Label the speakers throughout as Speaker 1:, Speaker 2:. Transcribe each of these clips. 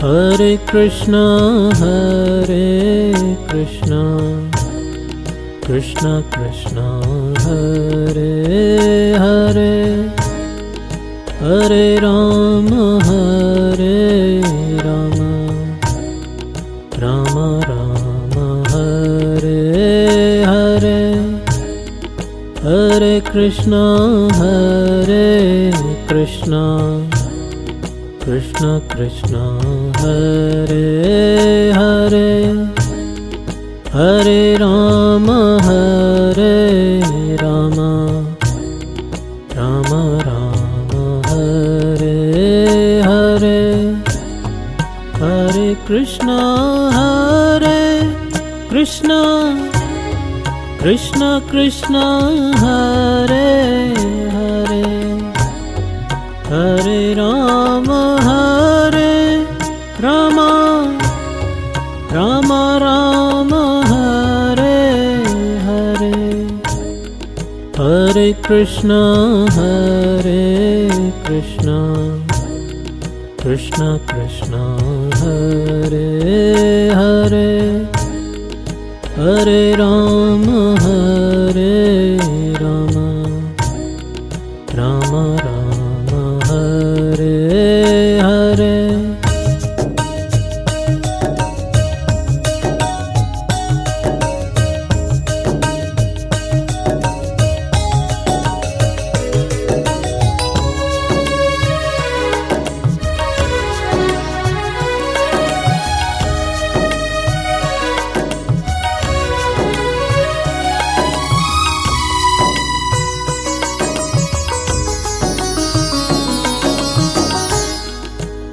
Speaker 1: Hare Krishna, Krishna Krishna, Hare Hare, Hare Rama, Rama Rama, Hare Hare, Hare Krishna, Krishna Krishna, Hare Hare, Hare Rama, Rama Rama, Hare Hare, Hare Krishna, Krishna Krishna, Hare Hare, Hare Rama, Rama Rama, Hare Hare, Hare Krishna, Krishna Krishna, Hare Hare, Hare Rama, Rama Rama, Hare Hare.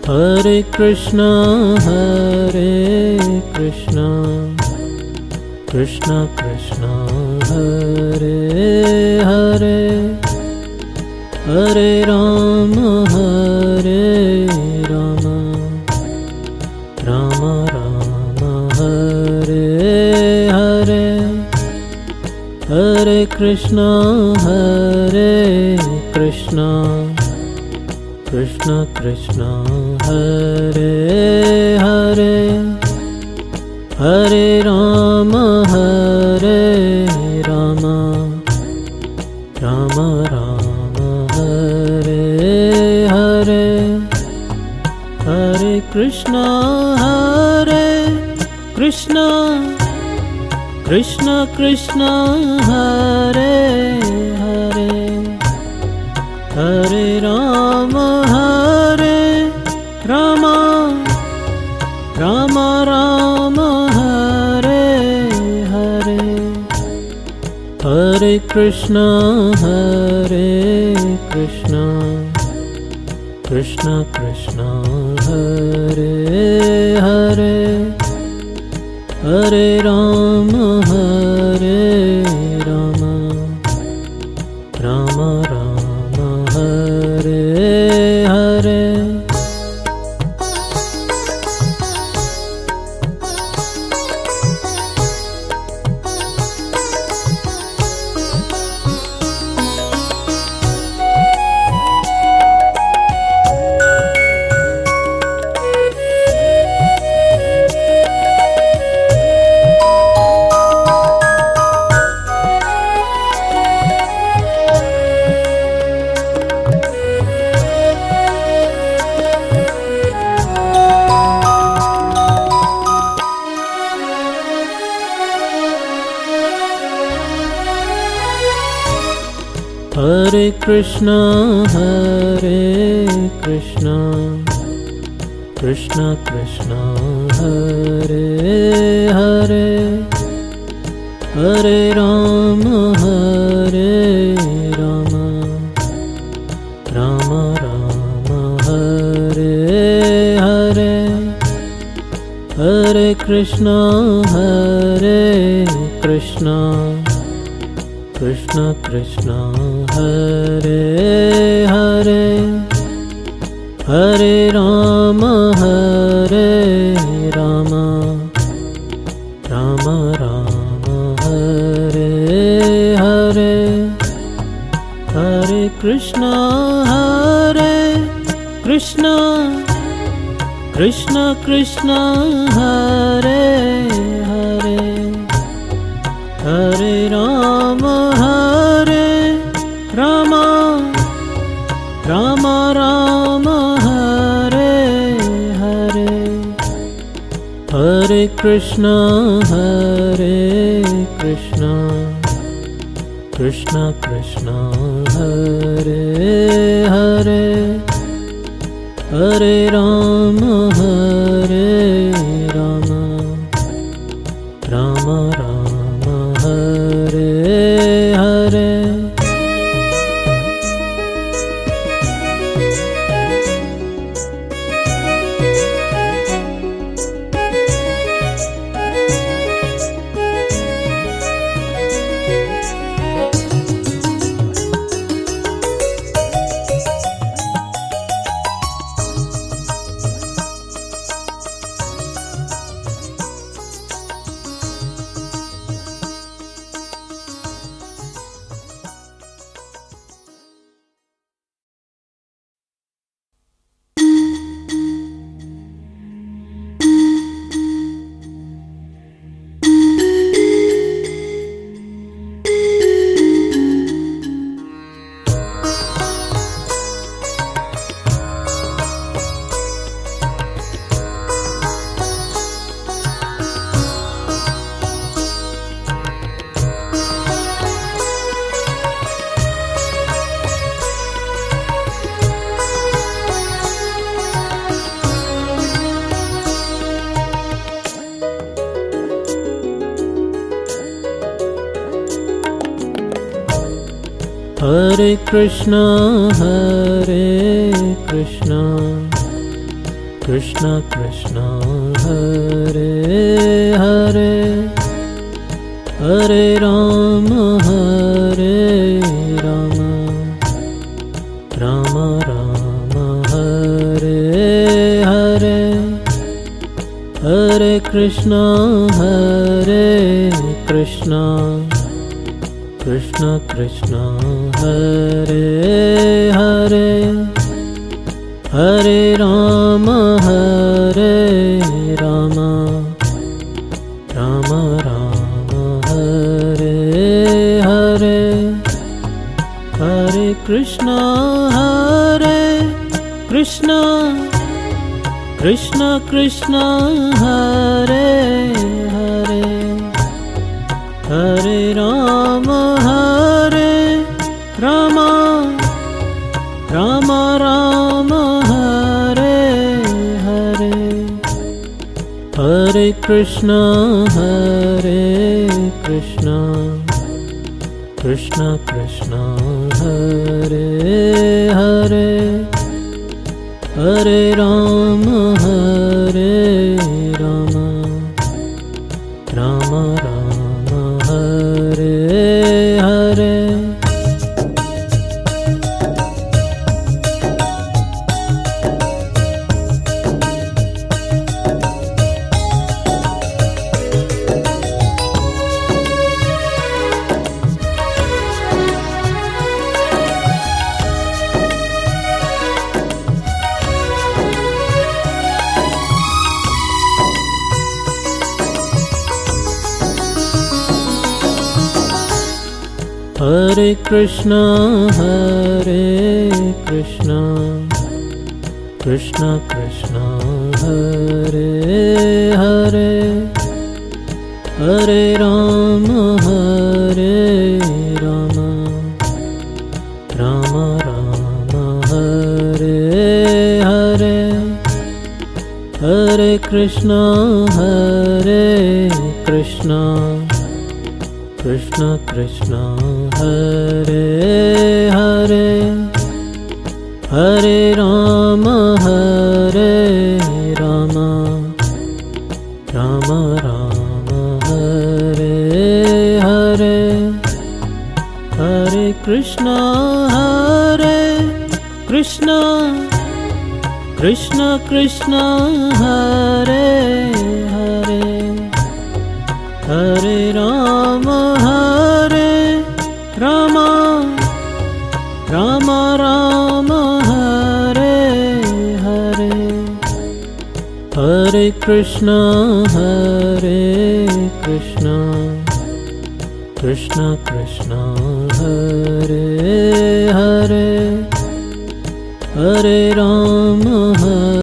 Speaker 1: Hare Krishna, Krishna Krishna, Hare Hare, Hare Rama, Rama Rama, Hare Hare, Hare Krishna, Krishna Krishna, Hare Hare, Hare Rama, Rama Rama, Hare Hare, Hare Krishna, Krishna Krishna, Hare Hare, Hare Rama, Rama Rama, Hare Hare, Hare Krishna, Krishna Krishna, Hare Hare, Hare Rama, Rama Rama, Hare Hare. Hare Krishna, Krishna Krishna, Hare Hare, Hare Rama, Rama Rama, Hare Hare, Hare Krishna, Krishna Krishna, Hare Hare, Hare Rama, Rama Rama, Hare Hare, Hare Krishna, Krishna Krishna Krishna Hare Hare Hare Rama Rama Rama Rama Hare Hare Hare Krishna Krishna Krishna Hare Hare Hare Rama Rama Rama Rama Hare Hare Hare Krishna Krishna Krishna Hare Hare Hare Rama Rama Rama Rama Hare Hare Hare Krishna Krishna Krishna Hare Hare Hare Rama Rama Rama Rama Hare Hare Hare Krishna Krishna Hare Hare Hare Rama Rama Rama Rama Hare Hare Hare Krishna Krishna Hare Hare Hare Rama Rama Rama Rama Hare Hare Hare Krishna Krishna Krishna Hare Hare Hare Rama Rama Rama Rama Hare Hare Hare Krishna Krishna Krishna Hare Hare Hare Rama Rama Rama Rama Hare Hare Hare Krishna Krishna Hare Hare Hare Rama Rama Rama Rama Hare Hare Hare Krishna, Krishna Krishna, Hare Hare, Hare Rama,